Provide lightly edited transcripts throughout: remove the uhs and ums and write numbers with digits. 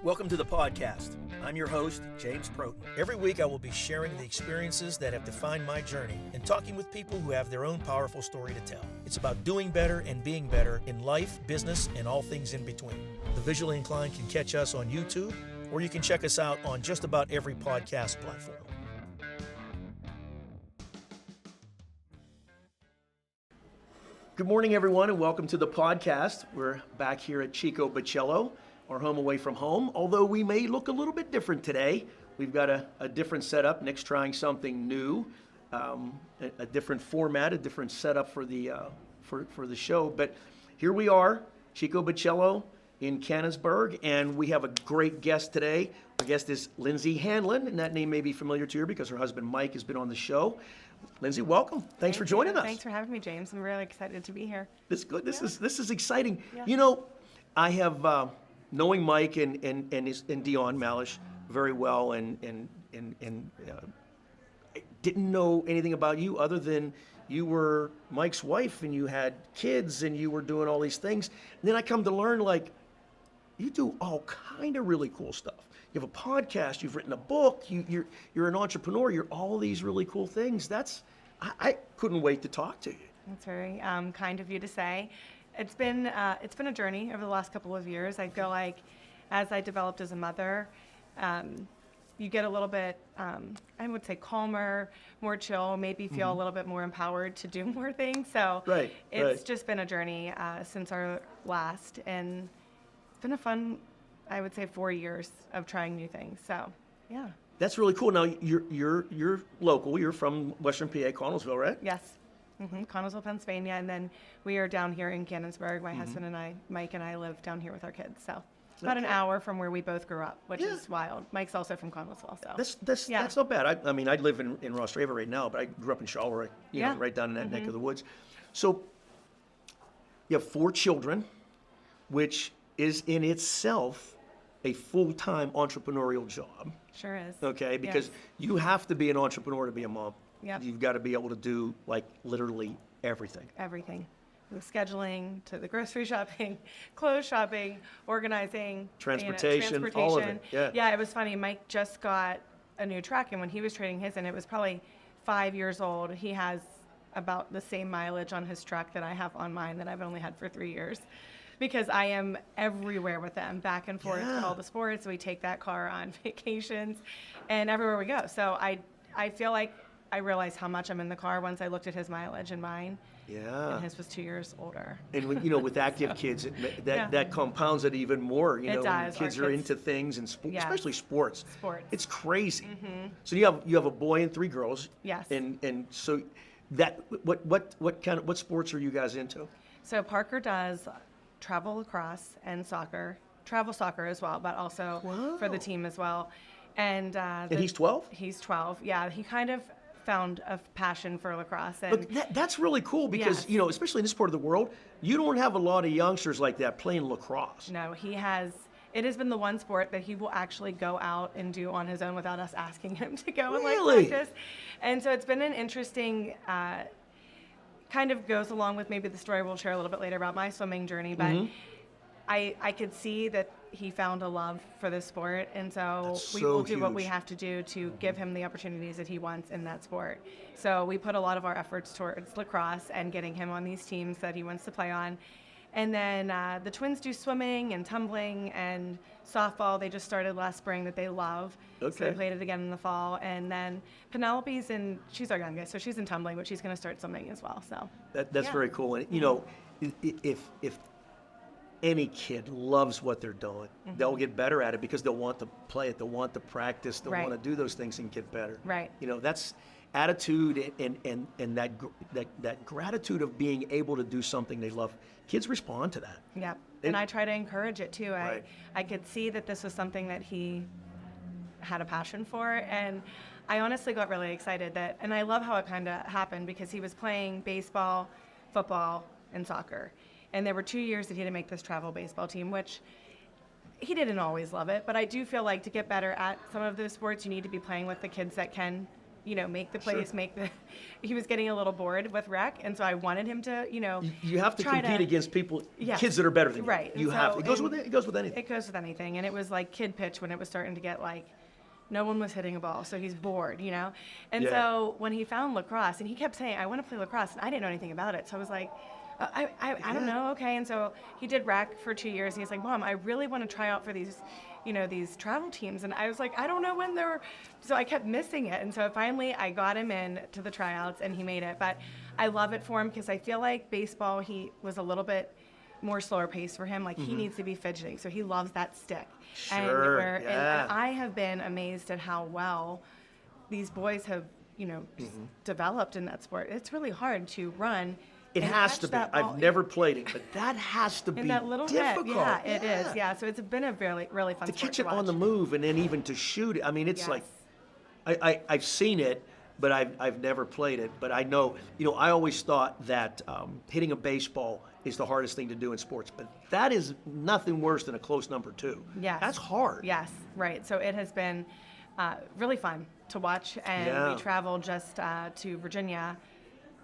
Welcome to the podcast. I'm your host, James Protin. Every week I will be sharing the experiences that have defined my journey and talking with people who have their own powerful story to tell. It's about doing better and being better in life, business, and all things in between. The visually inclined can catch us on YouTube, or you can check us out on just about every podcast platform. Good morning, everyone, and welcome to the podcast. We're back here at Chico Bocello, our home away from home, although we may look a little bit different today. We've got a different setup. Nick's trying something new, a different format, a different setup for the show. But here we are, Chico Bocello in Canonsburg, and we have a great guest today. Our guest is Lindsey Hanlon, and that name may be familiar to her because her husband Mike has been on the show. Lindsey, welcome. Thanks for joining us. Thanks for having me, James. I'm really excited to be here. This is good. This is exciting. Yeah. You know, I have knowing Mike and Dion Malish very well, and I didn't know anything about you other than you were Mike's wife and you had kids and you were doing all these things. And then I come to learn, like, you do all kind of really cool stuff. You have a podcast, you've written a book, you're an entrepreneur, you're all these really cool things. I couldn't wait to talk to you. That's very kind of you to say. It's been a journey over the last couple of years. I feel like as I developed as a mother, you get a little bit, I would say, calmer, more chill, maybe feel a little bit more empowered to do more things. So it's just been a journey since our last, and it's been a fun, I would say, 4 years of trying new things. So, yeah. That's really cool. Now you're local. You're from Western PA, Connellsville, right? Yes. Connellsville, Pennsylvania, and then we are down here in Canonsburg. My husband and I, Mike and I, live down here with our kids. So about an hour from where we both grew up, which is wild. Mike's also from Connellsville. So that's not bad. I mean, I live in Ross River right now, but I grew up in Charleroi, know, right down in that neck of the woods. So you have 4 children, which is in itself a full-time entrepreneurial job. Sure is. Okay, because you have to be an entrepreneur to be a mom. Yep. You've got to be able to do, like, literally everything. Everything. From scheduling to the grocery shopping, clothes shopping, organizing. Transportation, all of it. Yeah, it was funny. Mike just got a new truck, and when he was trading his in, it was probably 5 years old. He has about the same mileage on his truck that I have on mine that I've only had for 3 years. Because I am everywhere with them, back and forth to all the sports. We take that car on vacations and everywhere we go. So I feel like I realized how much I'm in the car once I looked at his mileage and mine. Yeah. And his was 2 years older. And with active kids, that compounds it even more. It does. When kids are into things, and especially sports. It's crazy. So you have a boy and 3 girls. Yes. And so that what sports are you guys into? So Parker does travel lacrosse and soccer, travel soccer as well, but also for the team as well. And he's 12? He's 12. Yeah, he kind of found a passion for lacrosse. And look, that's really cool because, especially in this part of the world, you don't have a lot of youngsters like that playing lacrosse. No, it has been the one sport that he will actually go out and do on his own without us asking him to go and practice. And so it's been an interesting kind of goes along with maybe the story we'll share a little bit later about my swimming journey, but I could see that he found a love for this sport, and so we will do what we have to do to give him the opportunities that he wants in that sport. So we put a lot of our efforts towards lacrosse and getting him on these teams that he wants to play on. And then the twins do swimming and tumbling and softball. They just started last spring that they love. Okay. So they played it again in the fall. And then Penelope's she's our youngest, so she's in tumbling, but she's going to start swimming as well. So that's very cool. And if any kid loves what they're doing, they'll get better at it because they'll want to play it, they'll want to practice, they'll want to do those things and get better. Right. That's attitude and that gratitude of being able to do something they love. Kids respond to that. Yeah, and I try to encourage it too. I could see that this was something that he had a passion for, and I honestly got really excited and I love how it kind of happened because he was playing baseball, football, and soccer. And there were 2 years that he had to make this travel baseball team, which he didn't always love it, but I do feel like to get better at some of those sports, you need to be playing with the kids that can make the plays, he was getting a little bored with rec. And so I wanted him to, You have to compete against people, kids that are better than you. Right. You have to. It goes with anything. It goes with anything. And it was like kid pitch when it was starting to get like, no one was hitting a ball, so he's bored, And so when he found lacrosse, and he kept saying, I want to play lacrosse, and I didn't know anything about it. So I was like, I don't know, okay. And so he did rec for 2 years, and he's like, Mom, I really want to try out for these, these travel teams. And I was like, I don't know when they're, so I kept missing it. And so finally I got him in to the tryouts, and he made it. But I love it for him because I feel like baseball, he was a little bit more slower pace for him. Like he needs to be fidgeting, so he loves that stick. Sure, and I have been amazed at how well these boys have, developed in that sport. It's really hard to run. It has to be. I've never played it, but that has to be that little difficult. Head. Yeah, it is. Yeah, so it's been a really, really fun to sport catch it to watch. on the move and then even to shoot it. I mean, it's like I've seen it, but I've never played it. But I know, I always thought that hitting a baseball is the hardest thing to do in sports. But that is nothing worse than a close number 2. Yes. That's hard. Yes, right. So it has been really fun to watch. And we traveled just to Virginia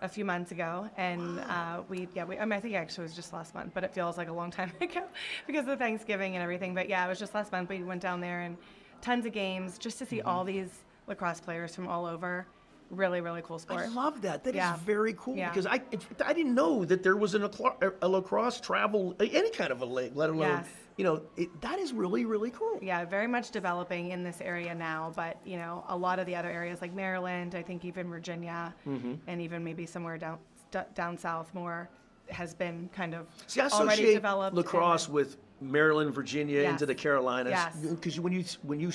a few months ago. And I think actually it was just last month, but it feels like a long time ago because of Thanksgiving and everything. But yeah, it was just last month. We went down there and tons of games just to see all these lacrosse players from all over. Really, really cool sport. I love that. That is very cool because I didn't know that there was a lacrosse travel, any kind of a league, let alone, that is really, really cool. Yeah, very much developing in this area now, but, a lot of the other areas like Maryland, I think even Virginia, and even maybe somewhere down south more has been kind of already developed. Lacrosse with Maryland, Virginia, into the Carolinas. Because when you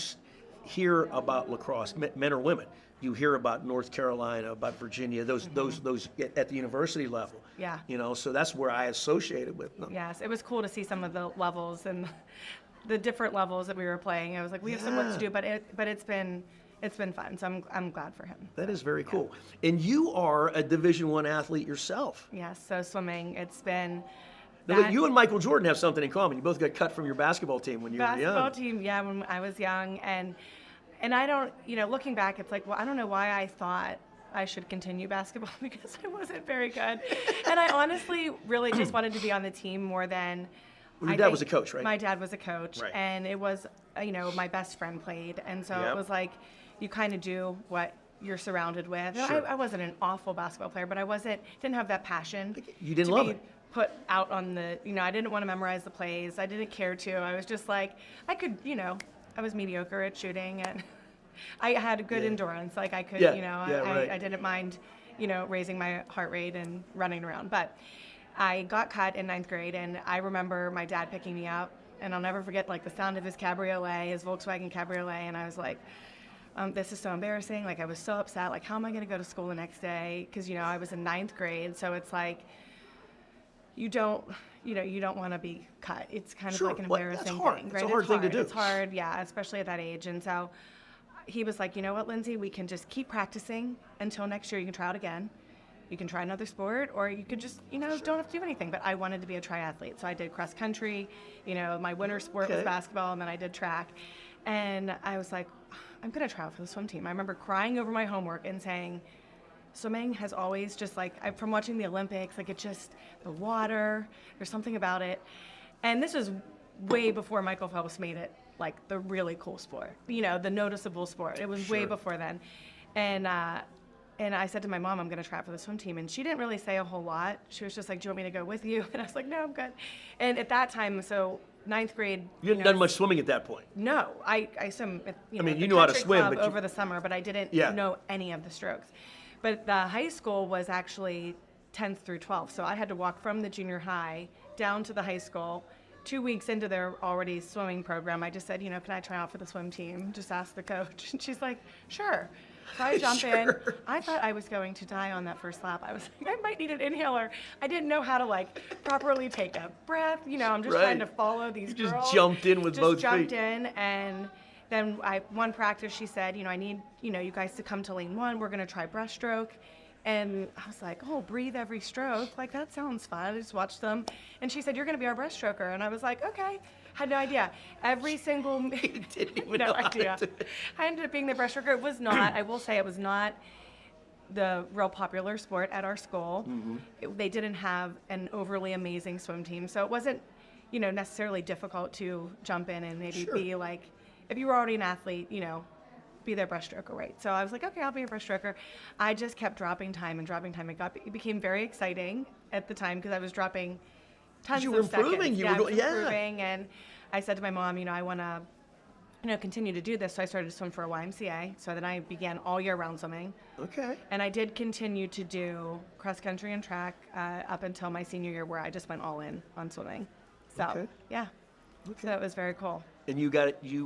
hear about lacrosse, men or women, you hear about North Carolina, about Virginia, those at the university level. Yeah. So that's where I associated with them. Yes, it was cool to see some of the levels and the different levels that we were playing. I was like, we have some work to do, but it's been fun. So I'm glad for him. That is very cool. And you are a Division I athlete yourself. Yes. So swimming, it's been. You and Michael Jordan have something in common. You both got cut from your basketball team when you were young. Basketball team, yeah, when I was young, and I don't, looking back, it's like, well, I don't know why I thought I should continue basketball because I wasn't very good. And I honestly really just wanted to be on the team more than. Well, your dad was a coach, right? My dad was a coach, right. And it was, my best friend played. And so it was like, you kind of do what you're surrounded with. Sure. I wasn't an awful basketball player, but didn't have that passion. You didn't love it. Put out on the, I didn't want to memorize the plays. I didn't care to. I was just like, I could, I was mediocre at shooting, and I had good endurance. Like I could, I didn't mind, raising my heart rate and running around. But I got cut in 9th grade, and I remember my dad picking me up, and I'll never forget like the sound of his cabriolet, his Volkswagen cabriolet, and I was like, this is so embarrassing. Like I was so upset. Like how am I going to go to school the next day? Because I was in 9th grade, so it's like. You don't want to be cut. It's kind of like an embarrassing thing, right? It's a hard thing to do. It's hard, yeah, especially at that age. And so he was like, you know what, Lindsey, we can just keep practicing until next year. You can try out again. You can try another sport, or you could just, don't have to do anything. But I wanted to be a triathlete, so I did cross country. My winter sport was basketball, and then I did track. And I was like, I'm going to try out for the swim team. I remember crying over my homework and saying, swimming has always just from watching the Olympics, the water, there's something about it. And this was way before Michael Phelps made it the really cool sport, the noticeable sport. It was way before then. And I said to my mom, I'm going to try out for the swim team. And she didn't really say a whole lot. She was just like, do you want me to go with you? And I was like, no, I'm good. And at that time, so 9th grade. You hadn't done much swimming at that point. No, I swim at, you knew how to swim, but over the summer, but I didn't know any of the strokes. But the high school was actually 10th through 12th, so I had to walk from the junior high down to the high school. 2 weeks into their already swimming program, I just said, can I try out for the swim team? Just ask the coach. And she's like, sure. So I jump in. I thought I was going to die on that first lap. I was like, I might need an inhaler. I didn't know how to properly take a breath. I'm just trying to follow these girls. Just jumped in with both feet. Just jumped in, and then one practice, she said, I need, you guys to come to lane 1. We're going to try breaststroke. And I was like, oh, breathe every stroke. That sounds fun. I just watched them. And she said, you're going to be our breaststroker. And I was like, okay. Had no idea. Every single You didn't even no know how idea. to do it. I ended up being the breaststroker. It was not. I will say it was not the real popular sport at our school. They didn't have an overly amazing swim team, so it wasn't, necessarily difficult to jump in and maybe Sure. be like, if you were already an athlete, be their breaststroker, right? So I was like, okay, I'll be a breaststroker. I just kept dropping time and dropping time. It became very exciting at the time because I was dropping tons You of were improving. seconds. You Yeah, were I was doing, yeah. improving, and I said to my mom, I want to continue to do this. So I started to swim for a YMCA. So then I began all year round swimming. Okay. And I did continue to do cross country and track up until my senior year, where I just went all in on swimming. So Okay. yeah, so it was very cool. And you got it. You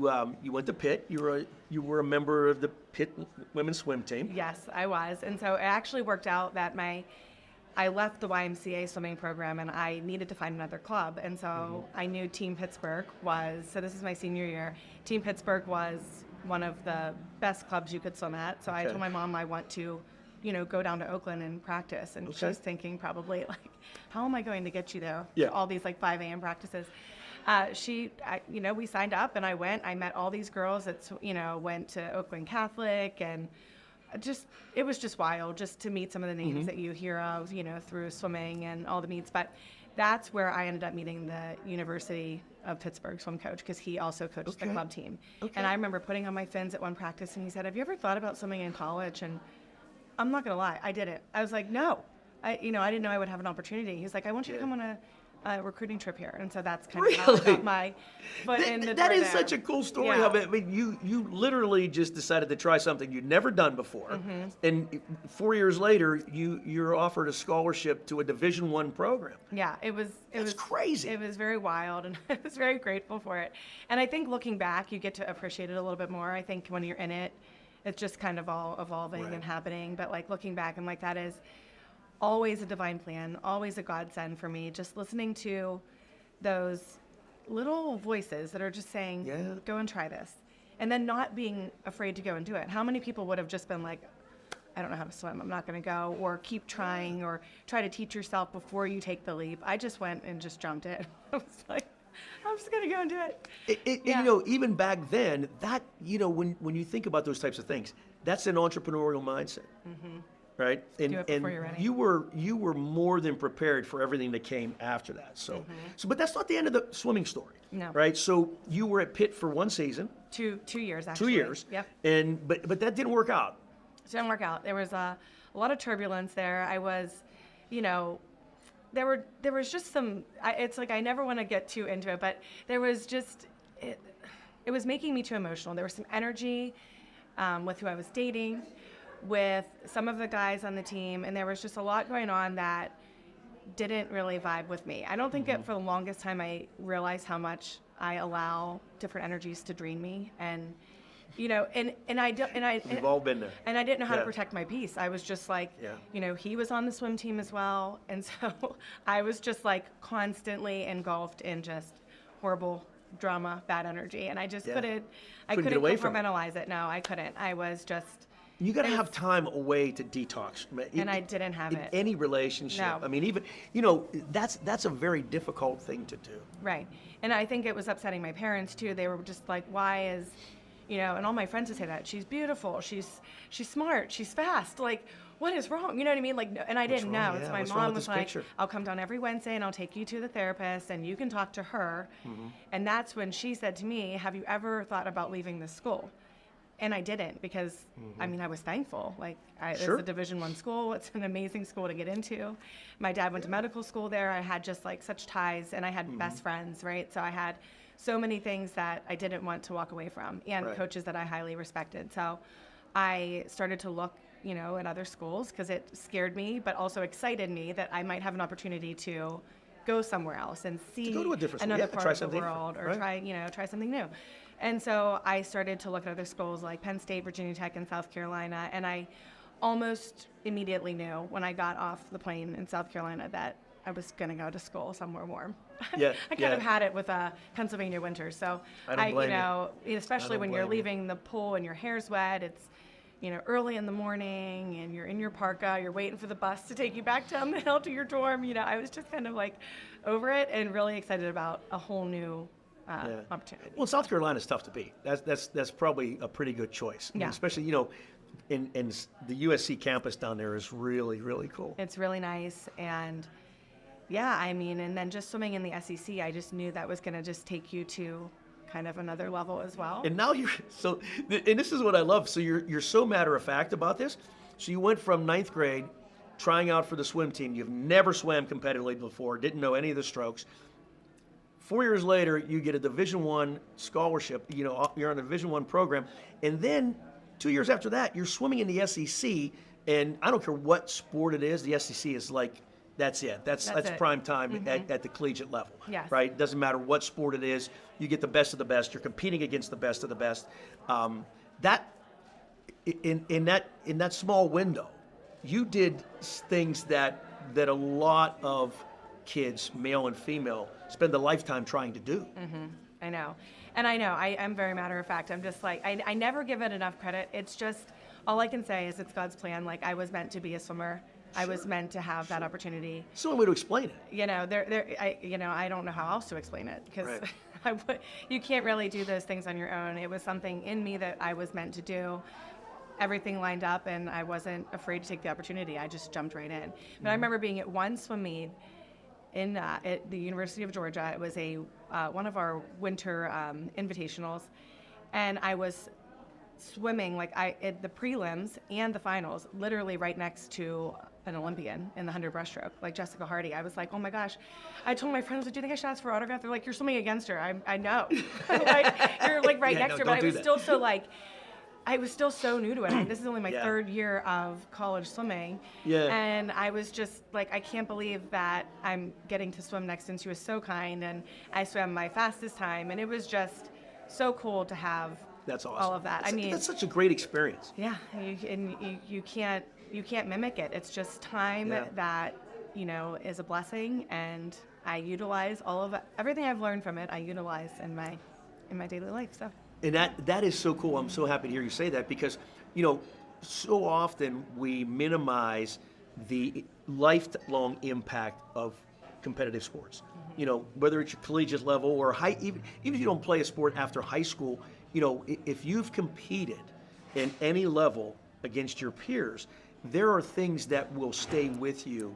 went to Pitt. You were a member of the Pitt women's swim team. Yes, I was. And so it actually worked out that I left the YMCA swimming program and I needed to find another club. And so I knew Team Pittsburgh so this is my senior year. Team Pittsburgh was one of the best clubs you could swim at. So I Okay. told my mom I want to, go down to Oakland and practice. And Okay. she's thinking probably like, how am I going to get you there? Yeah. To all these like 5 a.m. practices. We signed up and I went. I met all these girls that, went to Oakland Catholic, and it was just wild just to meet some of the names that you hear of, through swimming and all the meets. But that's where I ended up meeting the University of Pittsburgh swim coach, because he also coached the Okay. club team. Okay. And I remember putting on my fins at one practice, and he said, "Have you ever thought about swimming in college?" And I'm not gonna lie, I didn't. I was like, no. I didn't know I would have an opportunity. He's like, I want you to come on a recruiting trip here. And so that's kind of how I Really? got my foot in the door. That is there. such a cool story. Yeah. Of it. I mean, you literally just decided to try something you'd never done before, and 4 years later, you're offered a scholarship to a Division I program. Yeah, it was crazy. It was very wild, and I was very grateful for it. And I think looking back, you get to appreciate it a little bit more. I think when you're in it, it's just kind of all evolving Right. and happening. But like looking back, I'm like, that is always a divine plan, always a godsend for me. Just listening to those little voices that are just saying, Yeah. go and try this. And then not being afraid to go and do it. How many people would have just been like, I don't know how to swim, I'm not going to go, or keep trying, or try to teach yourself before you take the leap. I just went and just jumped in. I was like, I'm just going to go and do it. Yeah. And, even back then, that, when you think about those types of things, that's an entrepreneurial mindset, right? And, do it before you're ready. you were more than prepared for everything that came after that. So, but that's not the end of the swimming story, No. right? So you were at Pitt for one season, 2 years, 2 actually. years, Yep. and but that didn't work out. It didn't work out. There was a lot of turbulence there. I was, there was just some, it's like I never want to get too into it, but there was just, it was making me too emotional. There was some energy with who I was dating, with some of the guys on the team, and there was just a lot going on that didn't really vibe with me. I don't think that for the longest time I realized how much I allow different energies to drain me, and We've all been there. and I didn't know how to Yeah. protect my peace. I was just like, Yeah. he was on the swim team as well. And so I was just like constantly engulfed in just horrible drama, bad energy. And I just Yeah. couldn't get away from it. compartmentalize it. No, I couldn't. I was just, You got to have time away to detox. and I didn't have in it. any relationship. No. I mean, even that's a very difficult thing to do. Right. And I think it was upsetting my parents too. They were just like, why is, and all my friends would say that she's beautiful, she's smart, she's fast. Like, what is wrong? You know what I mean? Like, and I didn't wrong? know. It's Yeah, my what's wrong mom with was this like, picture? I'll come down every Wednesday and I'll take you to the therapist and you can talk to her. And that's when she said to me, have you ever thought about leaving this school? And I didn't, because I mean, I was thankful. Like, Sure. it's a Division I school. It's an amazing school to get into. My dad went to medical school there. I had just like such ties, and I had best friends, right? So I had so many things that I didn't want to walk away from, and Right. coaches that I highly respected. So I started to look, at other schools, because it scared me, but also excited me that I might have an opportunity to go somewhere else and see go to a different school. another Yeah, try part of the something different, world, or right. try something new. And so I started to look at other schools like Penn State, Virginia Tech, and South Carolina, and I almost immediately knew when I got off the plane in South Carolina that I was going to go to school somewhere warm. Yeah, I kind of had it with Pennsylvania winters. So I don't blame especially don't when you're blame you. leaving the pool and your hair's wet, it's early in the morning and you're in your parka, you're waiting for the bus to take you back down the hill to your dorm. I was just kind of like over it and really excited about a whole new opportunity. Well, South Carolina's tough to beat. That's probably a pretty good choice. I mean, Yeah. especially, in the USC campus down there is really, really cool. It's really nice. And yeah, I mean, and then just swimming in the SEC, I just knew that was going to just take you to kind of another level as well. And now and this is what I love. So you're so matter of fact about this. So you went from ninth grade, trying out for the swim team. You've never swam competitively before, didn't know any of the strokes. 4 years later, you get a Division I scholarship. You're on a Division I program, and then 2 years after that, you're swimming in the SEC. And I don't care what sport it is, the SEC is like, that's it. That's it. prime time at the collegiate level. Yes. Right? Doesn't matter what sport it is. You get the best of the best. You're competing against the best of the best. In that small window, you did things that a lot of kids, male and female, spend a lifetime trying to do. I know. And I know, I am very matter of fact. I'm just like, I never give it enough credit. It's just, all I can say is it's God's plan. Like, I was meant to be a swimmer. I was meant to have that opportunity. It's the only way to explain it. I don't know how else to explain it, because Right. you can't really do those things on your own. It was something in me that I was meant to do. Everything lined up, and I wasn't afraid to take the opportunity. I just jumped right in. But I remember being at one swim meet at the University of Georgia. It was one of our winter invitationals, and I was swimming at the prelims and the finals, literally right next to an Olympian in the 100 breaststroke, like Jessica Hardy. I was like, oh my gosh. I told my friends, do you think I should ask for an autograph? They're like, you're swimming against her. I know. You're like right next to her. But I was still I was still so new to it. I mean, this is only my third year of college swimming. Yeah. And I was just like, I can't believe that I'm getting to swim next. And she was so kind. And I swam my fastest time. And it was just so cool to have That's awesome. all of that. That's such a great experience. Yeah. You can't mimic it. It's just time that, is a blessing. And I utilize everything I've learned from it. I utilize in my daily life. So. And that is so cool. I'm so happy to hear you say that, because, so often we minimize the lifelong impact of competitive sports. Whether it's your collegiate level or even if you don't play a sport after high school, if you've competed in any level against your peers, there are things that will stay with you.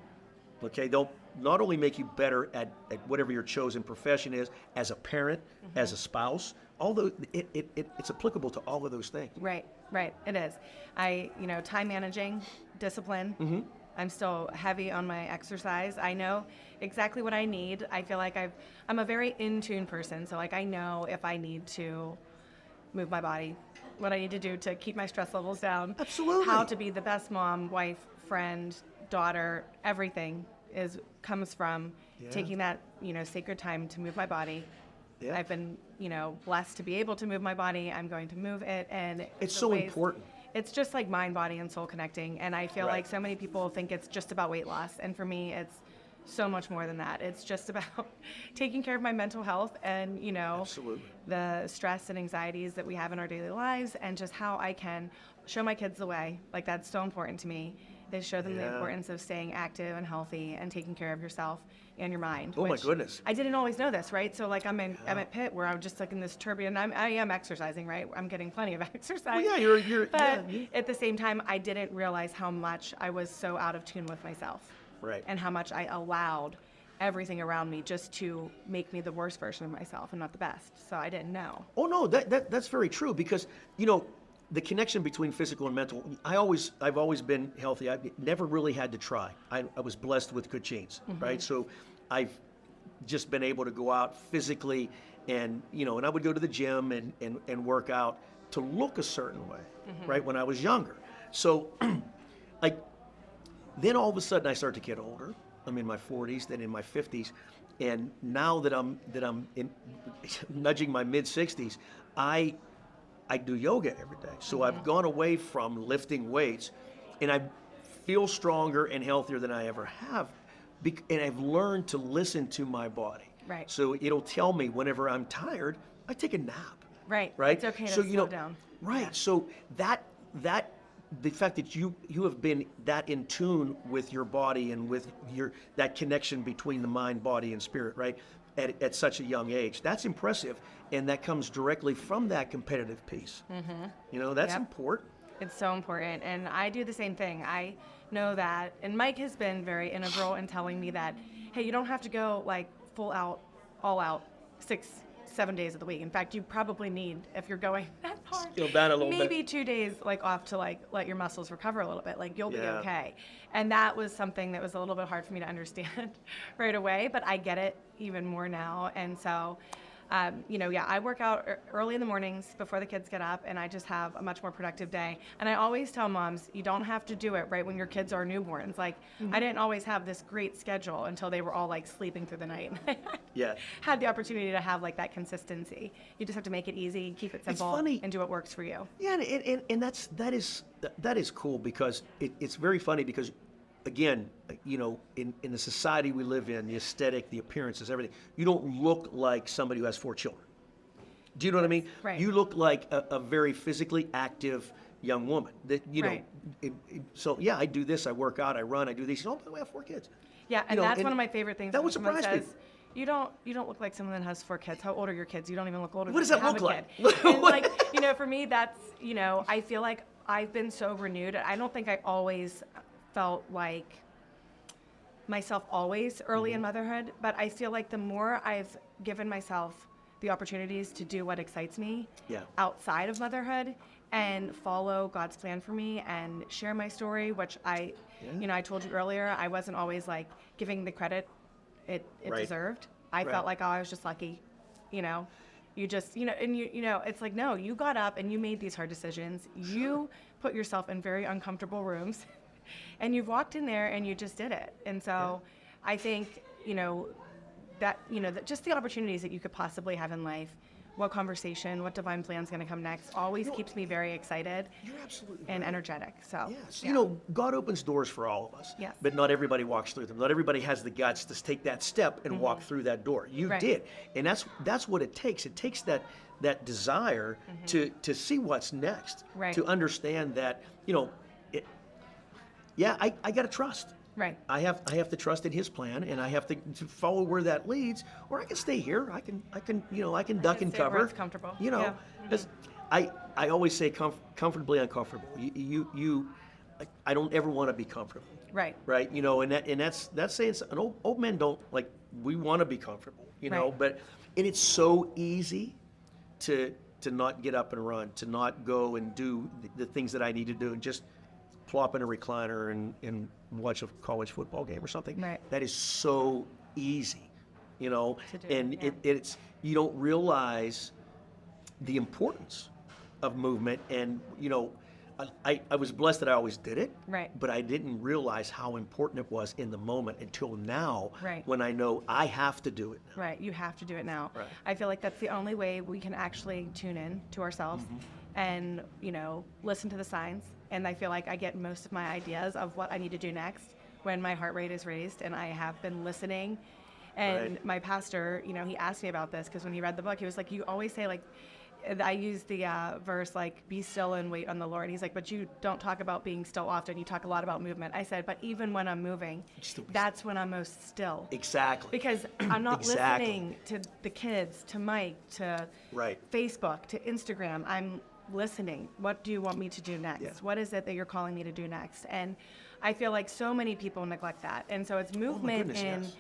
Okay, they'll not only make you better at whatever your chosen profession is, as a parent, as a spouse, although it's applicable to all of those things. Right, it is. Time managing, discipline. I'm still heavy on my exercise. I know exactly what I need. I feel like I'm a very in-tune person, so I know if I need to move my body, what I need to do to keep my stress levels down. Absolutely. How to be the best mom, wife, friend, daughter, everything comes from taking that, sacred time to move my body. Yeah. I've been, blessed to be able to move my body. I'm going to move it, and it's so important. It's just like mind, body, and soul connecting. And I feel like so many people think it's just about weight loss, and for me, it's so much more than that. It's just about taking care of my mental health and, Absolutely. the stress and anxieties that we have in our daily lives, and just how I can show my kids the way. Like, that's so important to me. They show them the importance of staying active and healthy and taking care of yourself and your mind. Oh my goodness! I didn't always know this, right? So I'm at Pitt, where I'm just in this turbulent. I am exercising, right? I'm getting plenty of exercise. Well, you're. But at the same time, I didn't realize how much I was so out of tune with myself. Right. And how much I allowed everything around me just to make me the worst version of myself and not the best. So I didn't know. Oh no, that's very true, because the connection between physical and mental. I've always been healthy. I never really had to try. I was blessed with good genes, right? So I've just been able to go out physically, and and I would go to the gym and work out to look a certain way, right? When I was younger. So then all of a sudden I start to get older. I'm in my 40s, then in my 50s, and now that I'm nudging my mid 60s, I do yoga every day. So I've gone away from lifting weights, and I feel stronger and healthier than I ever have. And I've learned to listen to my body. Right. So it'll tell me whenever I'm tired, I take a nap. Right. Right. It's okay to slow down. Right. Yeah. So the fact that you have been that in tune with your body and with that connection between the mind, body, and spirit, right? at such a young age. That's impressive, and that comes directly from that competitive piece. You know, that's Yep. important. It's so important, and I do the same thing. I know that, and Mike has been very integral in telling me that, hey, you don't have to go like full out, all out, 6-7 days of the week. In fact, you probably need, if you're going that hard, Scale down a little bit. maybe 2 days like off to like let your muscles recover a little bit. Like you'll be Yeah. okay. And that was something that was a little bit hard for me to understand right away, but I get it even more now. And so, you know, yeah, I work out early in the mornings before the kids get up, and I just have a much more productive day. And I always tell moms, you don't have to do it right when your kids are newborns. Like, I didn't always have this great schedule until they were all like sleeping through the night. Yeah. Had the opportunity to have like that consistency. You just have to make it easy, keep it simple, funny. and do what works for you. Yeah, and that is cool because it's very funny because, again, you know, in the society we live in, the aesthetic, the appearances, everything, you don't look like somebody who has 4 children. Do you know what I mean? Right. You look like a very physically active young woman. That you know. Right. So yeah, I do this. I work out. I run. I do these. Oh, by the way, I have 4 kids. Yeah, and You know, that's and one of my favorite things. that when would someone surprise me. says, You don't look like someone that has 4 kids. How old are your kids? You don't even look older. What does than that you look have a like? kid. And like, you know, for me, that's, you know, I feel like I've been so renewed. I don't think I always felt like myself always early in motherhood, but I feel like the more I've given myself the opportunities to do what excites me Yeah. outside of motherhood and follow God's plan for me and share my story, which you know, I told you earlier, I wasn't always like giving the credit it Right. deserved. I Right. felt like, oh, I was just lucky, you know. You just, you know, and you know, it's like, no, you got up and you made these hard decisions. You put yourself in very uncomfortable rooms and you've walked in there and you just did it. And so I think, you know, that just the opportunities that you could possibly have in life, what conversation, what divine plan is going to come next, always keeps me very excited You're absolutely and right. energetic. So, Yes. You know, God opens doors for all of us. Yes. But not everybody walks through them. Not everybody has the guts to take that step and walk through that door. You Right. did. And that's what it takes. It takes that desire to see what's next. Right. To understand that, you know, I got to trust. right. I have to trust in His plan, and I have to follow where that leads, or I can stay here. I can duck and stay where cover. it's comfortable. You know, Yeah. 'cause I always say comfortably uncomfortable. I don't ever want to be comfortable. Right. Right. You know, and that's saying an old men don't like. We want to be comfortable. You know, Right. and it's so easy to not get up and run, to not go and do the things that I need to do, and just plop in a recliner and watch a college football game or something. Right. That is so easy, you know, To do, and yeah. it's you don't realize the importance of movement. And you know, I was blessed that I always did it, Right. but I didn't realize how important it was in the moment until now, Right. when I know I have to do it now. Right, you have to do it now. Right. I feel like that's the only way we can actually tune in to ourselves and, you know, listen to the signs. And I feel like I get most of my ideas of what I need to do next when my heart rate is raised and I have been listening. And Right. my pastor, you know, he asked me about this because when he read the book, he was like, you always say like, I use the verse like, be still and wait on the Lord. He's like, but you don't talk about being still often. You talk a lot about movement. I said, but even when I'm moving, Still be that's when I'm most still. Exactly. Because I'm not Exactly. listening to the kids, to Mike, to Right. Facebook, to Instagram. I'm listening. What do you want me to do next? Yeah. What is it that you're calling me to do next? And I feel like so many people neglect that. And so it's movement goodness, in yes.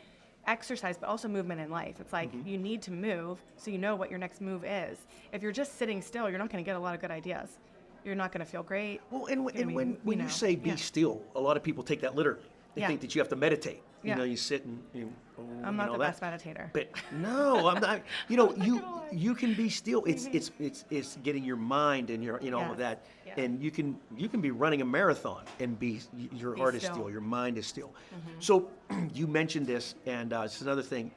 exercise, but also movement in life. It's like you need to move so you know what your next move is. If you're just sitting still, you're not going to get a lot of good ideas. You're not going to feel great. Well, and It's gonna be, when you know, say be yeah. still, a lot of people take that literally. They Yeah. think that you have to meditate. You Yeah. know, you sit and I'm not the best meditator. But no, I'm not. You know, you can be still. It's getting your mind and your Yeah. that, Yeah. and you can be running a marathon and your Be heart is still. still, your mind is still. So you mentioned this, and it's another thing.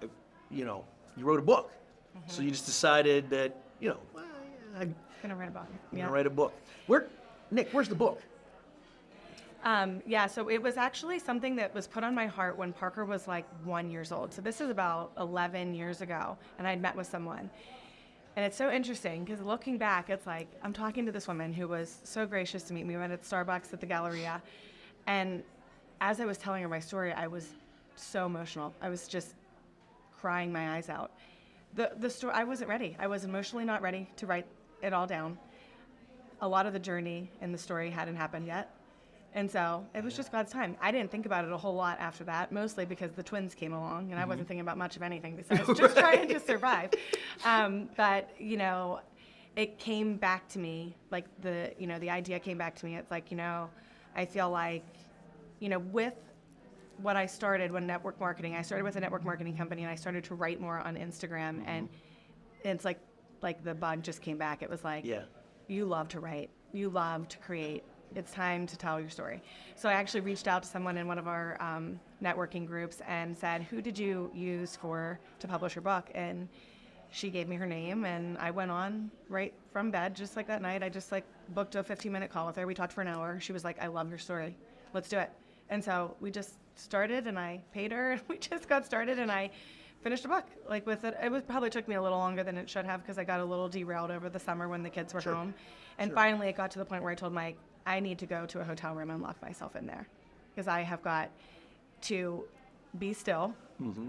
You know, you wrote a book, so you just decided that well, I'm Gonna write about it. gonna write a book. Where's the book? Yeah, so it was actually something that was put on my heart when Parker was like 1 year old. So this is about 11 years ago, and I'd met with someone. And it's so interesting because looking back, it's like I'm talking to this woman who was so gracious to meet me. We went at Starbucks at the Galleria. And as I was telling her my story, I was so emotional. I was just crying my eyes out. The story, I wasn't ready. I was emotionally not ready to write it all down. A lot of the journey in the story hadn't happened yet. And so it was just God's time. I didn't think about it a whole lot after that, mostly because the twins came along and I wasn't thinking about much of anything besides just trying to survive. But, you know, it came back to me, like the idea came back to me. It's like, you know, I feel like, you know, with what I started when network marketing, I started with a network marketing company and I started to write more on Instagram and it's like the bug just came back. It was like, you love to write, you love to create. It's time to tell your story. So I actually reached out to someone in one of our networking groups and said, who did you use to publish your book? And she gave me her name and I went on right from bed, just like that night. I just like booked a 15-minute call with her. We talked for an hour. She was like, I love your story. Let's do it. And so we just started and I paid her and we just got started and I finished a book. Like with it, probably took me a little longer than it should have because I got a little derailed over the summer when the kids were home. And finally it got to the point where I told Mike, I need to go to a hotel room and lock myself in there because I have got to be still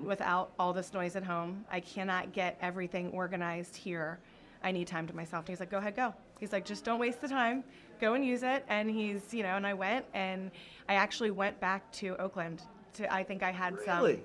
without all this noise at home. I cannot get everything organized here. I need time to myself. And he's like, go ahead, go. He's like, just don't waste the time. Go and use it. And he's, you know, and I went and I actually went back to Oakland. I think I had some,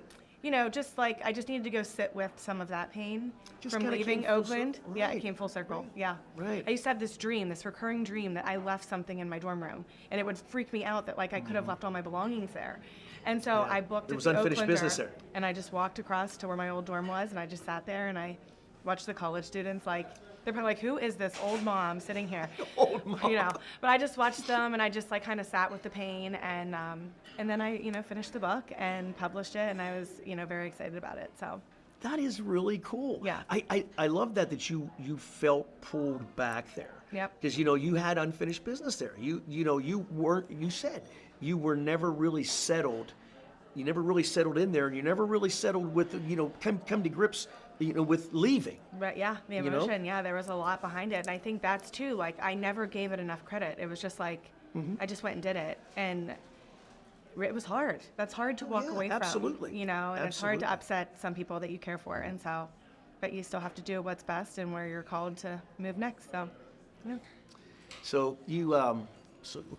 you know, just like I just needed to go sit with some of that pain from leaving Oakland. Yeah, it came full circle. Yeah. I used to have this dream, this recurring dream that I left something in my dorm room, and it would freak me out that like I could have left all my belongings there. And so I booked it to unfinished business there. And I just walked across to where my old dorm was, and I just sat there and I watched the college students like. They're probably like, who is this old mom sitting here? Old mom. You know, but I just watched them and I just like kind of sat with the pain and then I, you know, finished the book and published it and I was, you know, very excited about it. So that is really cool. Yeah. I love that you felt pulled back there. Yep. Because, you know, you had unfinished business there. You know, you said you were never really settled. You never really settled in there and you never really settled with, you know, come to grips, you know, with leaving. Right, yeah, the emotion, yeah, there was a lot behind it. And I think that's too, like, I never gave it enough credit. It was just like, I just went and did it. And it was hard. That's hard to walk away from. Absolutely. You know, and it's hard to upset some people that you care for. And so, but you still have to do what's best and where you're called to move next. So, yeah. So you,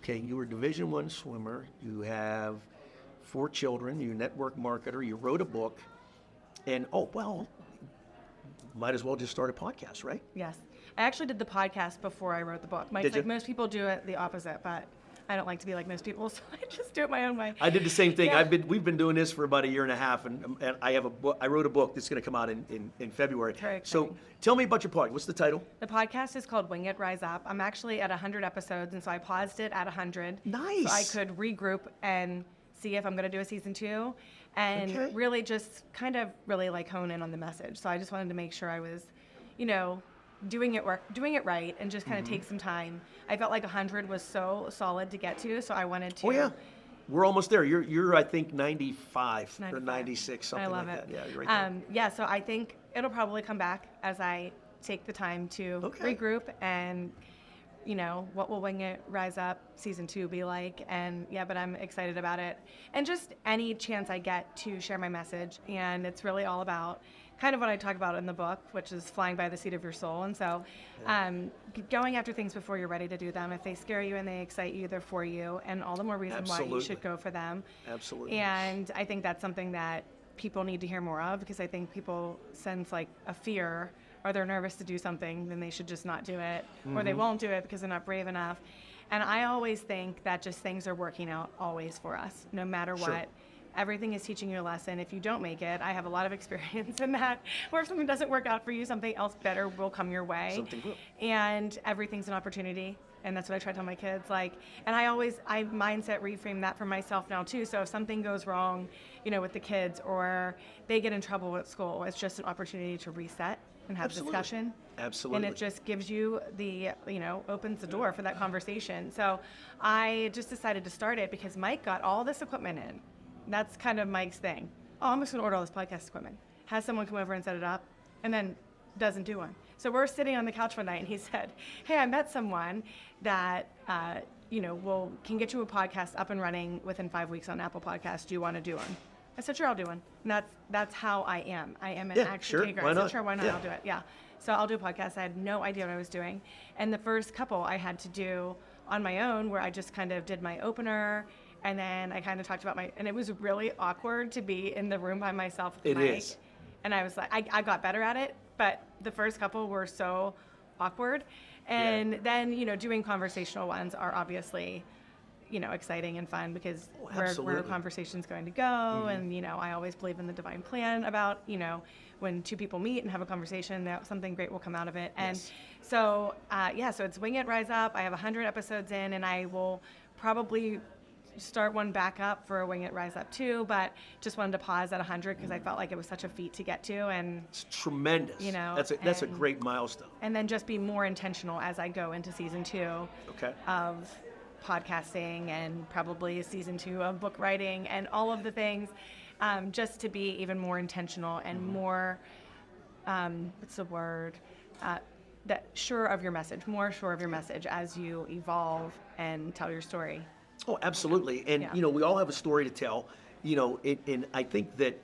you were a Division I swimmer. You have 4 children. You're a network marketer. You wrote a book. And, might as well just start a podcast, right? Yes. I actually did the podcast before I wrote the book. Mike's like, most people do it the opposite, but I don't like to be like most people, so I just do it my own way. I did the same thing. Yeah. We've been doing this for about a year and a half, and I have a book. I wrote a book that's going to come out in February. Very exciting. So tell me about your podcast. What's the title? The podcast is called Wing It, Rise Up. I'm actually at 100 episodes, and so I paused it at 100. Nice. So I could regroup and see if I'm going to do a season 2 and really just kind of really like hone in on the message. So I just wanted to make sure I was, you know, doing it right and just kind of take some time. I felt like 100 was so solid to get to, so I wanted to. Oh yeah, we're almost there. You're I think 95 or 96, something I love like it. that. Yeah, you're right there. Yeah, so I think it'll probably come back as I take the time to regroup and, you know, what will Wing It Rise Up season 2 be like? And yeah, but I'm excited about it. And just any chance I get to share my message. And it's really all about kind of what I talk about in the book, which is flying by the seat of your soul. And so going after things before you're ready to do them. If they scare you and they excite you, they're for you. And all the more reason why you should go for them. Absolutely. And I think that's something that people need to hear more of, because I think people sense like a fear, or they're nervous to do something, then they should just not do it, or they won't do it because they're not brave enough. And I always think that just things are working out always for us, no matter what. Everything is teaching you a lesson. If you don't make it, I have a lot of experience in that, where if something doesn't work out for you, something else better will come your way. Something will. And everything's an opportunity. And that's what I try to tell my kids. Like, and I mindset reframe that for myself now too. So if something goes wrong, you know, with the kids, or they get in trouble at school, it's just an opportunity to reset and have discussion. Absolutely. And it just gives you the, you know, opens the door for that conversation. So I just decided to start it because Mike got all this equipment in. That's kind of Mike's thing. Oh, I'm just going to order all this podcast equipment. Has someone come over and set it up, and then doesn't do one. So we're sitting on the couch one night, and he said, hey, I met someone that, you know, can get you a podcast up and running within 5 weeks on Apple Podcasts. Do you want to do one? I said, sure, I'll do one. And that's how I am. I am an Yeah, action sure. taker. Why I said, not? sure, why not? Yeah. I'll do it. Yeah. So I'll do a podcast. I had no idea what I was doing. And the first couple I had to do on my own, where I just kind of did my opener, and then I kind of talked about and it was really awkward to be in the room by myself with the mic. It is. And I was like, I got better at it, but the first couple were so awkward. And then, doing conversational ones are obviously, exciting and fun, because where conversation's going to go. And, I always believe in the divine plan about, when two people meet and have a conversation, that something great will come out of it. And so, so it's Wing It, Rise Up. I have 100 episodes in, and I will probably start one back up for Wing It, Rise Up 2, but just wanted to pause at 100 because I felt like it was such a feat to get to. And it's tremendous. That's a great milestone. And then just be more intentional as I go into season 2 of podcasting, and probably season 2 of book writing, and all of the things, just to be even more intentional and more, what's the word? More sure of your message as you evolve and tell your story. Oh, absolutely. And, we all have a story to tell, and I think that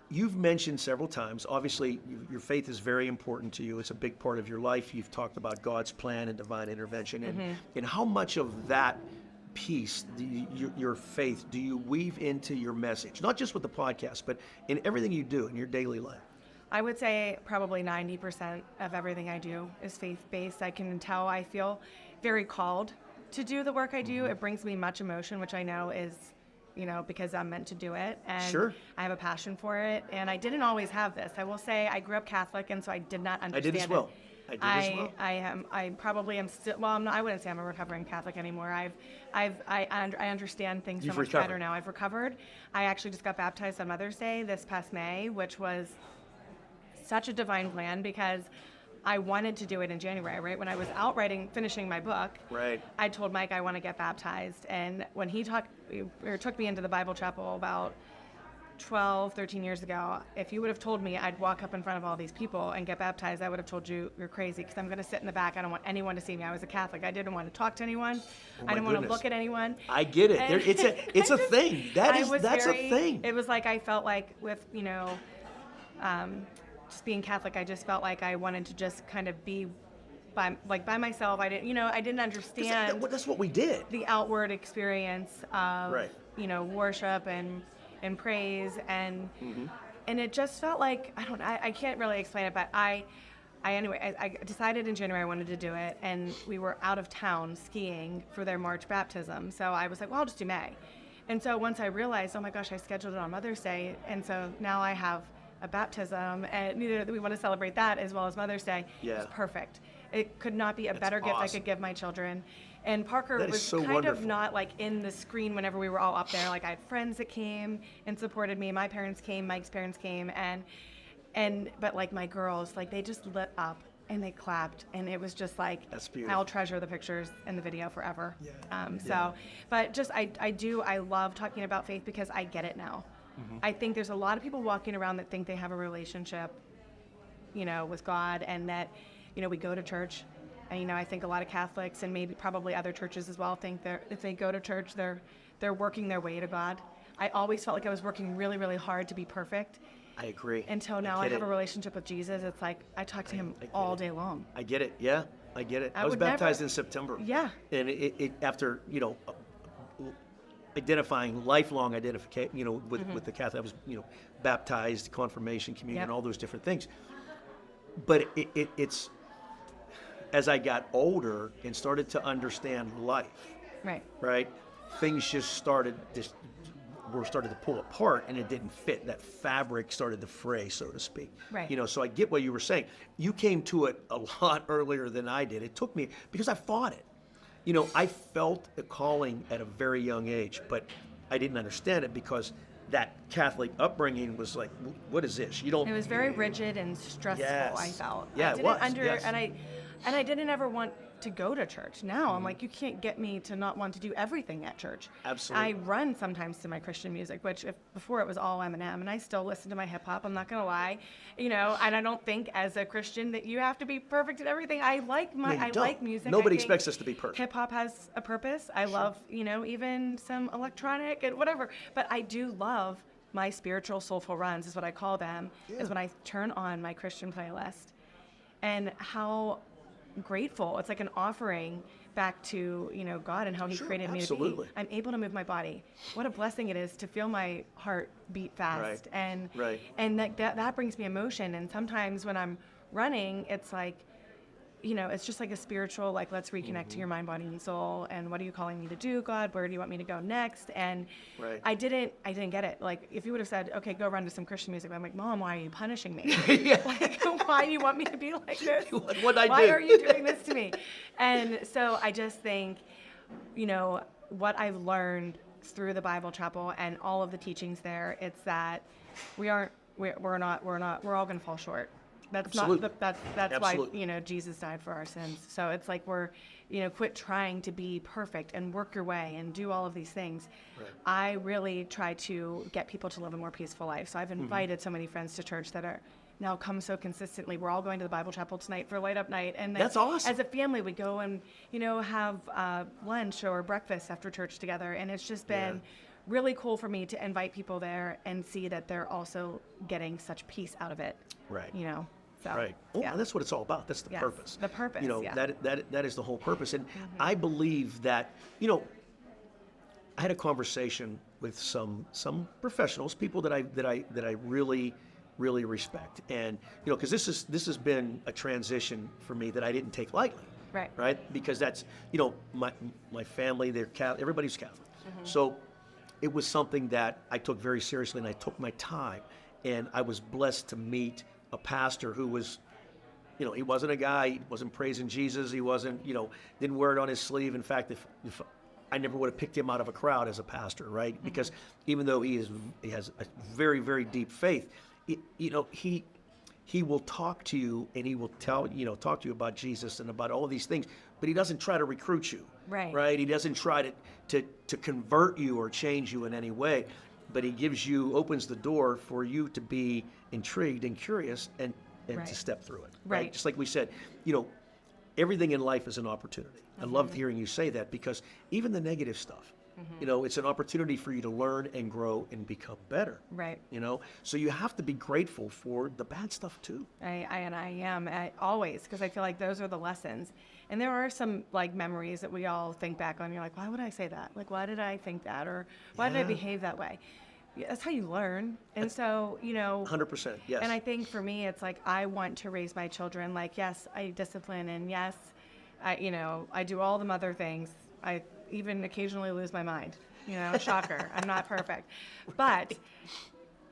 you've mentioned several times, obviously, your faith is very important to you. It's a big part of your life. You've talked about God's plan and divine intervention. And how much of that piece, your faith, do you weave into your message? Not just with the podcast, but in everything you do in your daily life? I would say probably 90% of everything I do is faith-based. I can tell I feel very called to do the work I do. It brings me much emotion, which I know is, because I'm meant to do it. And I have a passion for it. And I didn't always have this. I will say I grew up Catholic, and so I did not understand it. I probably am still, I wouldn't say I'm a recovering Catholic anymore. I understand things so much better now. I've recovered. I actually just got baptized on Mother's Day this past May, which was such a divine plan, because I wanted to do it in January, right? When I was out finishing my book, I told Mike I want to get baptized. And when he took me into the Bible chapel about 12, 13 years ago, if you would have told me I'd walk up in front of all these people and get baptized, I would have told you you're crazy, because I'm going to sit in the back. I don't want anyone to see me. I was a Catholic. I didn't want to talk to anyone. I didn't want to look at anyone. I get it. It's a thing. That's a thing. It was like I felt like with, just being Catholic, I just felt like I wanted to just kind of be by myself. I didn't understand. That's what we did. The outward experience of, worship and praise, and it just felt like, I can't really explain it, but I decided in January I wanted to do it, and we were out of town skiing for their March baptism. So I was like, well, I'll just do May. And so once I realized, oh my gosh, I scheduled it on Mother's Day, and so now I have a baptism, and we want to celebrate that as well as Mother's Day. It's perfect. It could not be a better gift I could give my children. And Parker was so kind of not like in the screen whenever we were all up there. Like, I had friends that came and supported me. My parents came, Mike's parents came, but like my girls, like they just lit up and they clapped, and it was just like, that's beautiful. I'll treasure the pictures and the video forever. But just I love talking about faith, because I get it now. I think there's a lot of people walking around that think they have a relationship, with God, and that, we go to church. And, I think a lot of Catholics, and maybe probably other churches as well, think if they go to church, they're working their way to God. I always felt like I was working really, really hard to be perfect. I agree. Until now I have a relationship with Jesus. It's like I talk to him all day long. I get it. Yeah, I get it. I was baptized in September. Yeah. And it after, identifying lifelong identification, with the Catholic, I was, baptized, confirmation, communion, all those different things. But it's as I got older and started to understand life, right, things just started to pull apart, and it didn't fit. That fabric started to fray, so to speak. Right. So I get what you were saying. You came to it a lot earlier than I did. It took me, because I fought it. I felt a calling at a very young age, but I didn't understand it, because that Catholic upbringing was like, what is this? It was very rigid and stressful. I felt. Yeah, it was. And I didn't ever want to go to church. Now I'm like, you can't get me to not want to do everything at church. Absolutely. I run sometimes to my Christian music, which before it was all Eminem, and I still listen to my hip hop. I'm not gonna lie, and I don't think as a Christian that you have to be perfect at everything. I like music. Nobody expects us to be perfect. Hip hop has a purpose. I love even some electronic and whatever, but I do love my spiritual soulful runs is what I call them, is when I turn on my Christian playlist, and how grateful. It's like an offering back to, God and how he created me to be. I'm able to move my body. What a blessing it is to feel my heart beat fast. And that brings me emotion. And sometimes when I'm running, it's like, it's just like a spiritual, like, let's reconnect to your mind, body, and soul. And what are you calling me to do, God? Where do you want me to go next? And I didn't get it. Like, if you would have said, okay, go run to some Christian music, I'm like, Mom, why are you punishing me? Like, why do you want me to be like this? Why are you doing this to me? And so I just think, what I've learned through the Bible Chapel and all of the teachings there, it's that we're all going to fall short. That's why, Jesus died for our sins. So it's like we're, quit trying to be perfect and work your way and do all of these things. I really try to get people to live a more peaceful life. So I've invited so many friends to church that are now come so consistently. We're all going to the Bible Chapel tonight for Light Up Night. And then that's awesome. As a family, we go and, have lunch or breakfast after church together. And it's just been really cool for me to invite people there and see that they're also getting such peace out of it. So, Well, that's what it's all about. That's the purpose. The purpose. That is the whole purpose. And I believe that, I had a conversation with some professionals, people that I really respect, and because this has been a transition for me that I didn't take lightly. Right. Because that's my family. They're Catholic. Everybody's Catholic. So it was something that I took very seriously, and I took my time, and I was blessed to meet a pastor who was, he wasn't a guy, he wasn't praising Jesus, he wasn't, didn't wear it on his sleeve. In fact, if I never would have picked him out of a crowd as a pastor, right? Because even though he has a very, very deep faith, he will talk to you, and he will talk to you about Jesus and about all these things, but he doesn't try to recruit you, right? He doesn't try to convert you or change you in any way. But he opens the door for you to be intrigued and curious and to step through it. Right. Just like we said, everything in life is an opportunity. I loved hearing you say that, because even the negative stuff, it's an opportunity for you to learn and grow and become better. Right. So you have to be grateful for the bad stuff too. I am always, because I feel like those are the lessons. And there are some like memories that we all think back on. You're like, why would I say that? Like, why did I think that? Or why did I behave that way? That's how you learn. And so, 100%, yes. And I think for me, it's like, I want to raise my children. Like, yes, I discipline, and yes, I do all the mother things. I even occasionally lose my mind, shocker. I'm not perfect. But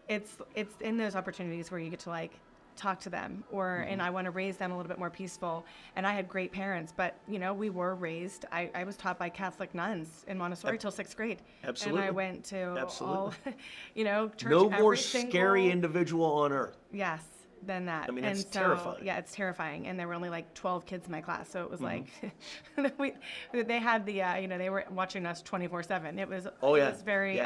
it's in those opportunities where you get to like talk to them, and I want to raise them a little bit more peaceful. And I had great parents, but we were raised, I was taught by Catholic nuns in Montessori till 6th grade. Absolutely. And I went to all, church. No more scary individual on earth. Yes, than that. I mean, it's terrifying. Yeah, it's terrifying. And there were only like 12 kids in my class, so it was like, they had the, they were watching us 24/7. It was, it was very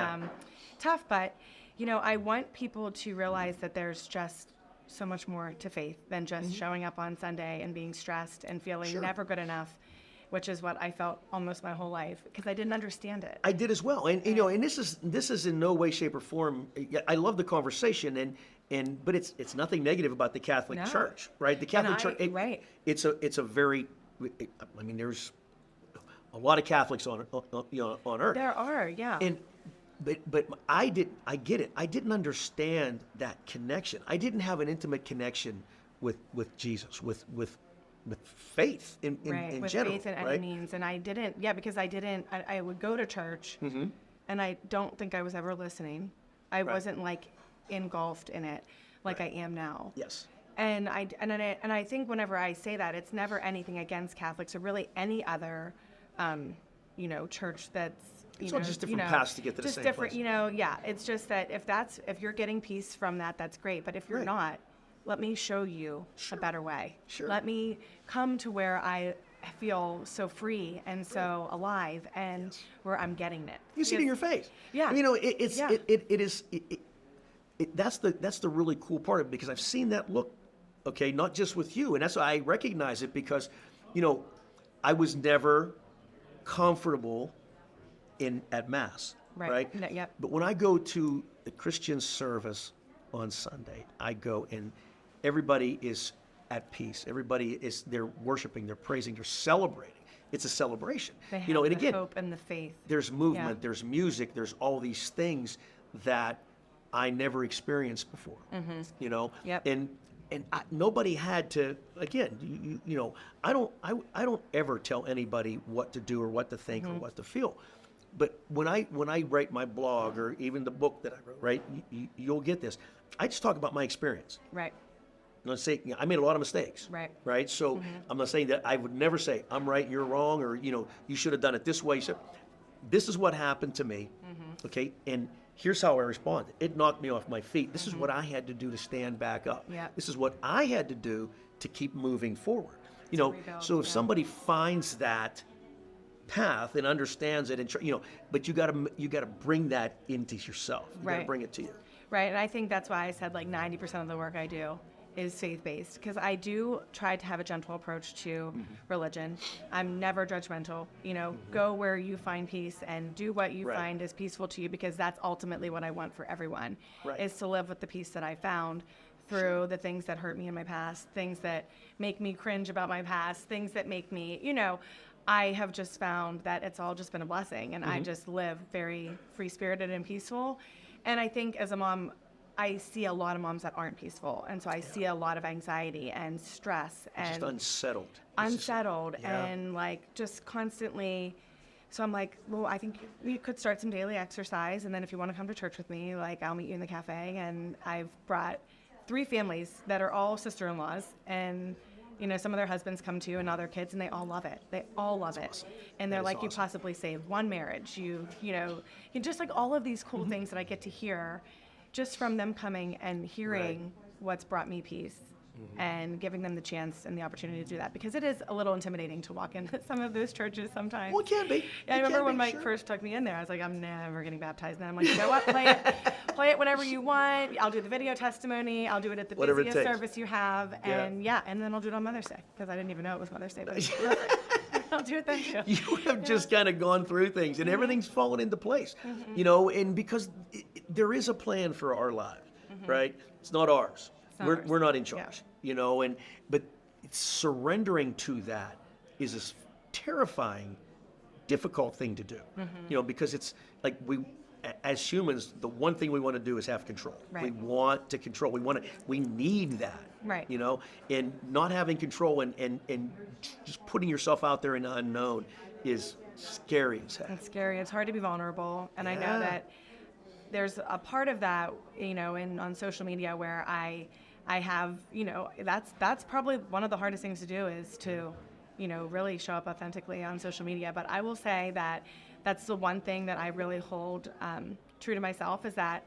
tough, but, I want people to realize that there's just so much more to faith than just showing up on Sunday and being stressed and feeling never good enough, which is what I felt almost my whole life, because I didn't understand it. I did as well, and and this is in no way, shape, or form. I love the conversation, but it's nothing negative about the Catholic Church, right? The Catholic Church, it's a very, I mean, there's a lot of Catholics on earth. There are, But I get it. I didn't understand that connection. I didn't have an intimate connection with Jesus, with faith in with general. Faith and right? means, and I didn't. Yeah, because I would go to church, and I don't think I was ever listening. I wasn't like engulfed in it like I am now. Yes. And I think whenever I say that, it's never anything against Catholics or really any other, church that's. It's all just different paths to get to the same place. It's just that if you're getting peace from that, that's great. But if you're not, let me show you a better way. Let me come to where I feel so free and so alive, and where I'm getting it. You see it in your face. Yeah. That's the really cool part of it, because I've seen that look, not just with you, and that's why I recognize it, because, I was never comfortable at Mass, right? Yep. But when I go to the Christian service on Sunday, I go and everybody is at peace. They're worshiping, they're praising, they're celebrating. It's a celebration. They have and the again, hope and the faith. there's movement, Yeah. there's music, there's all these things that I never experienced before. Yep. And nobody had to. Again, I don't ever tell anybody what to do or what to think or what to feel. But when I write my blog or even the book that I wrote, right, you'll get this. I just talk about my experience. Right. Let's say I made a lot of mistakes. Right. Right. So I'm not saying that I would never say I'm right, you're wrong, or you should have done it this way. So this is what happened to me. Okay. And here's how I responded. It knocked me off my feet. This is what I had to do to stand back up. Yeah. This is what I had to do to keep moving forward. rebuild, So if somebody finds that path and understands it, and but you got to bring that into yourself. You got Right. to bring it to you. Right, and I think that's why I said like 90% of the work I do is faith-based, because I do try to have a gentle approach to religion. I'm never judgmental. Go where you find peace and do what you Right. find is peaceful to you, because that's ultimately what I want for everyone, Right. is to live with the peace that I found through the things that hurt me in my past, things that make me cringe about my past, things that make me, I have just found that it's all just been a blessing, and I just live very free-spirited and peaceful. And I think as a mom, I see a lot of moms that aren't peaceful, and so I see a lot of anxiety and stress and Just unsettled. and like just constantly. So I'm like, well, I think we could start some daily exercise, and then if you want to come to church with me, like I'll meet you in the cafe. And I've brought 3 families that are all sister-in-laws, and some of their husbands come too, and all their kids, and they all love it. They all love it. Awesome. And they're That is like, you awesome. possibly saved 1 marriage. You just like all of these cool things that I get to hear just from them coming and hearing what's brought me peace and giving them the chance and the opportunity to do that, because it is a little intimidating to walk into some of those churches sometimes. Well, it can be. Yeah, I It remember can when be, Mike sure. first took me in there, I was like, I'm never getting baptized. And I'm like, you know what, play it whenever you want. I'll do the video testimony. I'll do it at the Whatever it busiest takes. service you have. Yeah. And and then I'll do it on Mother's Day, because I didn't even know it was Mother's Day. But I'll do it then too. You have just kind of gone through things, and everything's fallen into place. And because there is a plan for our lives, right? It's not ours. not We're ours. we're not in charge. But surrendering to that is a terrifying, difficult thing to do. Because it's like as humans, the one thing we want to do is have control. Right. We want to control. We need that. Right. And not having control and just putting yourself out there in the unknown is scary as heck. It's scary. It's hard to be vulnerable. And I Yeah. know that there's a part of that, on social media where I have, that's probably one of the hardest things to do, is to, really show up authentically on social media. But I will say that that's the one thing that I really hold true to myself, is that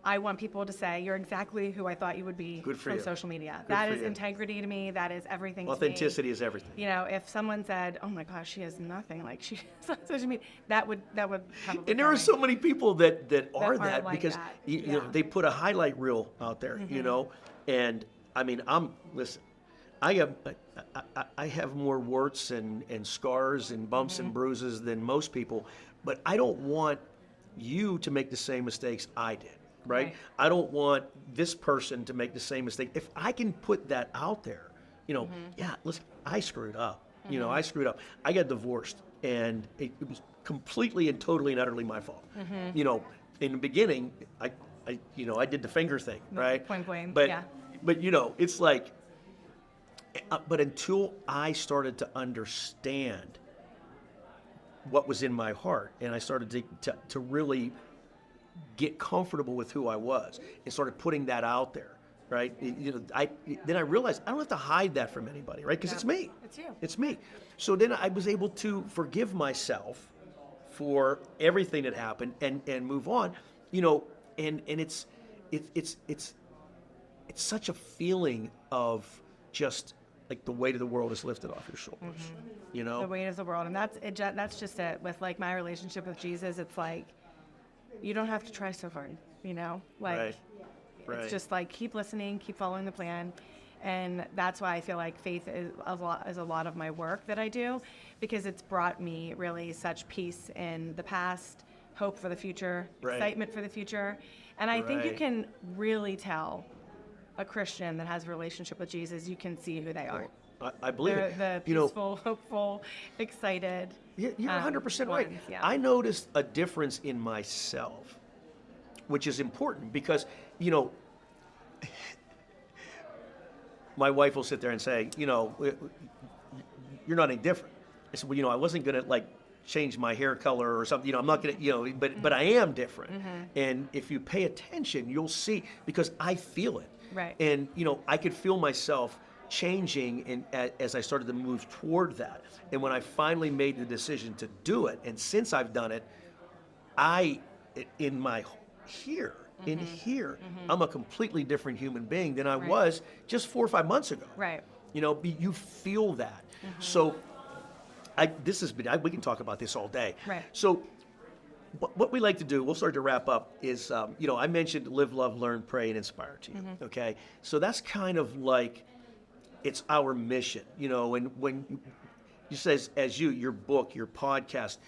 I want people to say, you're exactly who I thought you would be Good for from you. social media. Good That for is you. integrity to me. That is everything to me. Authenticity is everything. If someone said, "Oh my gosh, she has nothing like she is on social media," that would probably. And there are so many people that are are that like because that. you know, they put a highlight reel out there, and I mean, listen, I have more warts and scars and bumps and bruises than most people, but I don't want you to make the same mistakes I did. Right? I don't want this person to make the same mistake. If I can put that out there, yeah, listen, I screwed up. I screwed up. I got divorced, and it was completely and totally and utterly my fault. In the beginning, I did the finger thing, right? Point blame, But, yeah. but it's like, but until I started to understand what was in my heart, and I started to really get comfortable with who I was and started putting that out there, right? Then I realized I don't have to hide that from anybody, right? Because it's me. It's you. It's me. So then I was able to forgive myself for everything that happened and move on, and it's such a feeling of just like the weight of the world is lifted off your shoulders, The weight of the world, and that's just it. With like my relationship with Jesus, it's like, you don't have to try so hard, Right. It's just like, keep listening, keep following the plan. And that's why I feel like faith is a lot of my work that I do, because it's brought me really such peace in the past, hope for the future, Right. excitement for the future. And I think you Right. can really tell a Christian that has a relationship with Jesus. You can see who they are. I believe They're it. the You know, peaceful, hopeful, excited. you're 100% right. ones, yeah. I noticed a difference in myself, which is important because, my wife will sit there and say, you're not any different. I said, well, I wasn't going to like change my hair color or something. I'm not going to, but I am different. And if you pay attention, you'll see, because I feel it. Right. And, I could feel myself changing as I started to move toward that. And when I finally made the decision to do it, and since I've done it, in here, I'm a completely different human being than I was just 4 or 5 months ago. Right. You feel that. So we can talk about this all day. Right. So what we like to do, we'll start to wrap up, is, I mentioned live, love, learn, pray, and inspire to you. Okay. So that's kind of like, it's our mission, and when you says, as your book, your podcast,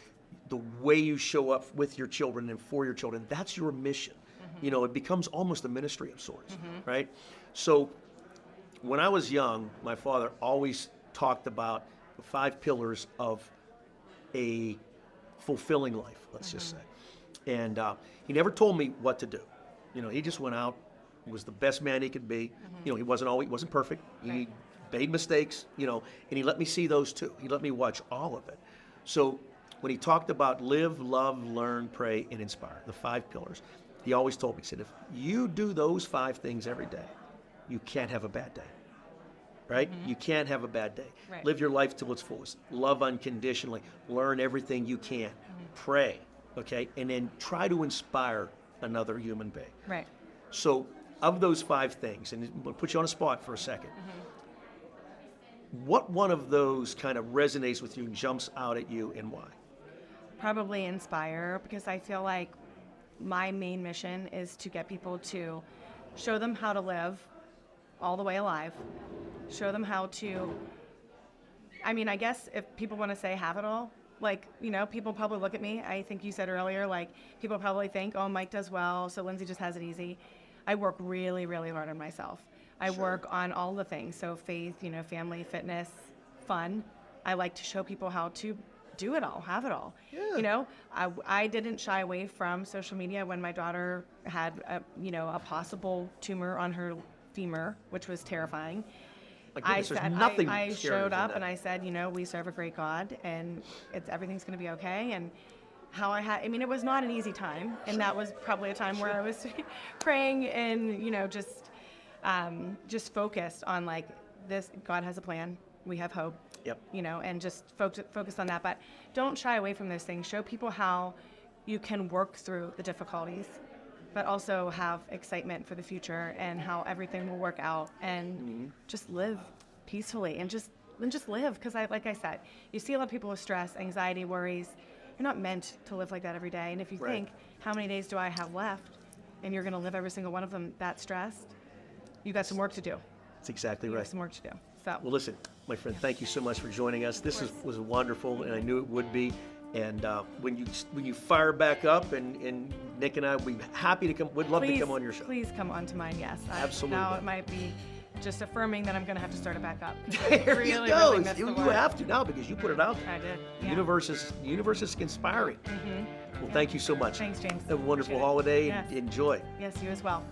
the way you show up with your children and for your children, that's your mission. It becomes almost a ministry of sorts, right? So when I was young, my father always talked about the 5 pillars of a fulfilling life, let's just say. And he never told me what to do. He just went out, was the best man he could be. He wasn't perfect. He made mistakes, and he let me see those too. He let me watch all of it. So when he talked about live, love, learn, pray, and inspire, the 5 pillars, he always told me, he said, if you do those 5 things every day, you can't have a bad day. Right? You can't have a bad day. Right. Live your life to its fullest. Love unconditionally. Learn everything you can. Pray, okay? And then try to inspire another human being. Right. So of those 5 things, and we'll put you on a spot for a second, what one of those kind of resonates with you and jumps out at you, and why? Probably inspire, because I feel like my main mission is to get people to show them how to live all the way alive, show them how to, I guess if people want to say have it all, people probably look at me. I think you said earlier, people probably think, oh, Mike does well, so Lindsey just has it easy. I work really, really hard on myself. I work on all the things. So faith, family, fitness, fun. I like to show people how to do it all, have it all. Yeah. I didn't shy away from social media when my daughter had a possible tumor on her femur, which was terrifying. I showed up and I said, we serve a great God, and everything's going to be okay. And it was not an easy time, and that was probably a time where I was praying and just focused on this. God has a plan. We have hope. Yep. And just focus on that. But don't shy away from those things. Show people how you can work through the difficulties, but also have excitement for the future and how everything will work out, and just live peacefully and just live. Because like I said, you see a lot of people with stress, anxiety, worries. You're not meant to live like that every day. And if you think, how many days do I have left? And you're going to live every single one of them that stressed, you got some work to do. That's exactly You right. got some work to do. So. Well, listen, my friend, thank you so much for joining us. This was wonderful, and I knew it would be. And when you fire back up, and Nick and I would be happy to come. Would love to come on your show. Please come on to mine. Yes, Absolutely. Now it might be just affirming that I'm going to have to start it back up. There really, you go. Really missed You the mark. have to now, because you put it out there. I did. The Yeah. universe is conspiring. Well, thank you so much. Thanks, James. Have a wonderful Appreciate it. holiday, Yes. and enjoy. Yes, you as well.